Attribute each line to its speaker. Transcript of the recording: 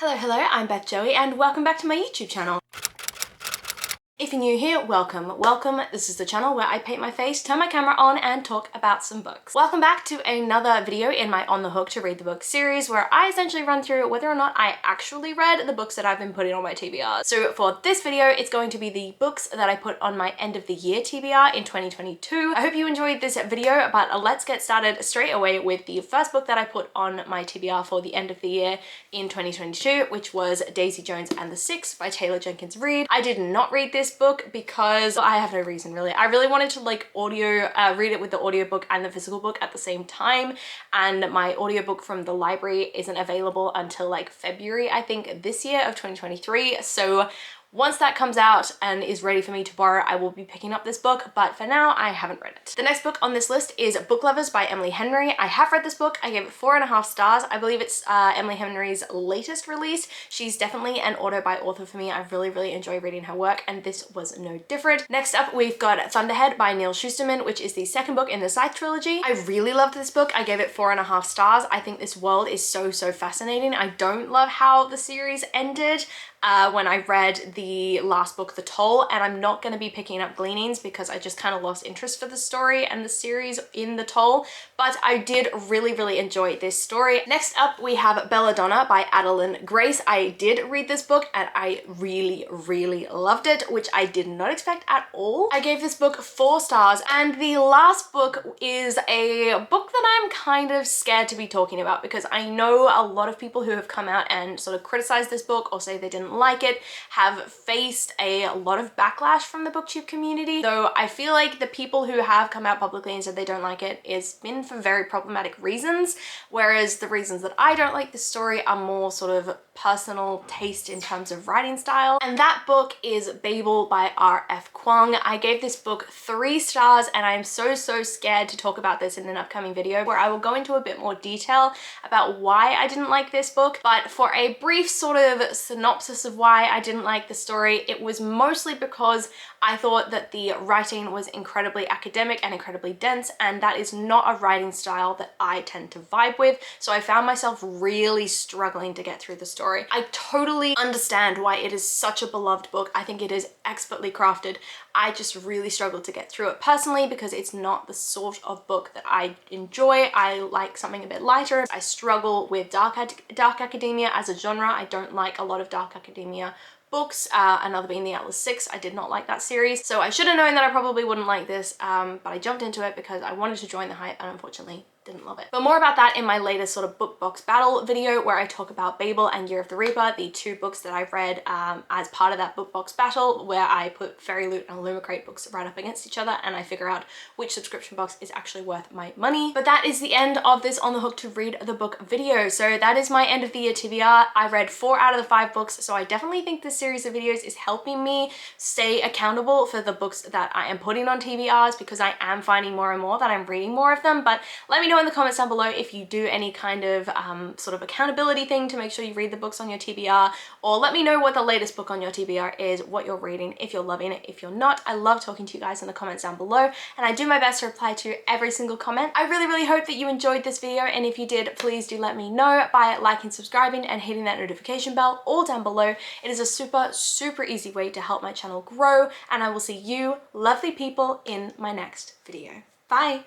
Speaker 1: Hello, I'm Beth Joey and welcome back to my YouTube channel. If you're new here, welcome. This is the channel where I paint my face, turn my camera on, and talk about some books. Welcome back to another video in my On the Hook to Read the Book series where I essentially run through whether or not I actually read the books that I've been putting on my TBR. So for this video, it's going to be the books that I put on my end of the year TBR in 2022. I hope you enjoyed this video, but let's get started straight away with the first book that I put on my TBR for the end of the year in 2022, which was Daisy Jones and the Six by Taylor Jenkins Reid. I did not read this book because I have no reason really. I really wanted to like read it with the audiobook and the physical book at the same time, and my audiobook from the library isn't available until like February, I think, this year of 2023. So once that comes out and is ready for me to borrow, I will be picking up this book, but for now, I haven't read it. The next book on this list is Book Lovers by Emily Henry. I have read this book. I gave it 4.5 stars. I believe it's Emily Henry's latest release. She's definitely an author by author for me. I really enjoy reading her work, and this was no different. Next up, we've got Thunderhead by Neil Shusterman, which is the second book in the Scythe trilogy. I really loved this book. I gave it 4.5 stars. I think this world is so fascinating. I don't love how the series ended when I read the last book, The Toll, and I'm not going to be picking up Gleanings because I just kind of lost interest for the story and the series in The Toll, but I did really enjoy this story. Next up, we have Belladonna by Adeline Grace. I did read this book and I really loved it, which I did not expect at all. I gave this book 4 stars, and the last book is a book that I'm kind of scared to be talking about because I know a lot of people who have come out and sort of criticized this book or say they didn't like it have faced a lot of backlash from the booktube community, though I feel like the people who have come out publicly and said they don't like it has been for very problematic reasons, whereas the reasons that I don't like this story are more sort of personal taste in terms of writing style, and that book is Babel by R.F. Kuang. I gave this book 3 stars, and I'm so scared to talk about this in an upcoming video where I will go into a bit more detail about why I didn't like this book. But for a brief sort of synopsis of why I didn't like the story, it was mostly because I thought that the writing was incredibly academic and incredibly dense, and that is not a writing style that I tend to vibe with, so I found myself really struggling to get through the story. I totally understand why it is such a beloved book. I think it is expertly crafted. I just really struggled to get through it personally because it's not the sort of book that I enjoy. I like something a bit lighter. I struggle with dark academia as a genre. I don't like a lot of dark academia books, another being The Atlas Six. I did not like that series, so I should have known that I probably wouldn't like this, but I jumped into it because I wanted to join the hype, and unfortunately didn't love it. But more about that in my latest sort of book box battle video where I talk about Babel and Year of the Reaper, the 2 books that I've read as part of that book box battle, where I put Fairy Loot and Illumicrate books right up against each other and I figure out which subscription box is actually worth my money. But that is the end of this On the Hook to Read the Book video. So that is my end of the year TBR. I read 4 out of the 5 books, so I definitely think this series of videos is helping me stay accountable for the books that I am putting on TBRs, because I am finding more and more that I'm reading more of them. But let me know in the comments down below if you do any kind of sort of accountability thing to make sure you read the books on your TBR, or let me know what the latest book on your TBR is, what you're reading, if you're loving it, if you're not. I love talking to you guys in the comments down below, and I do my best to reply to every single comment. I really hope that you enjoyed this video, and if you did, please do let me know by liking, subscribing, and hitting that notification bell all down below. It is a super easy way to help my channel grow, and I will see you lovely people in my next video. Bye!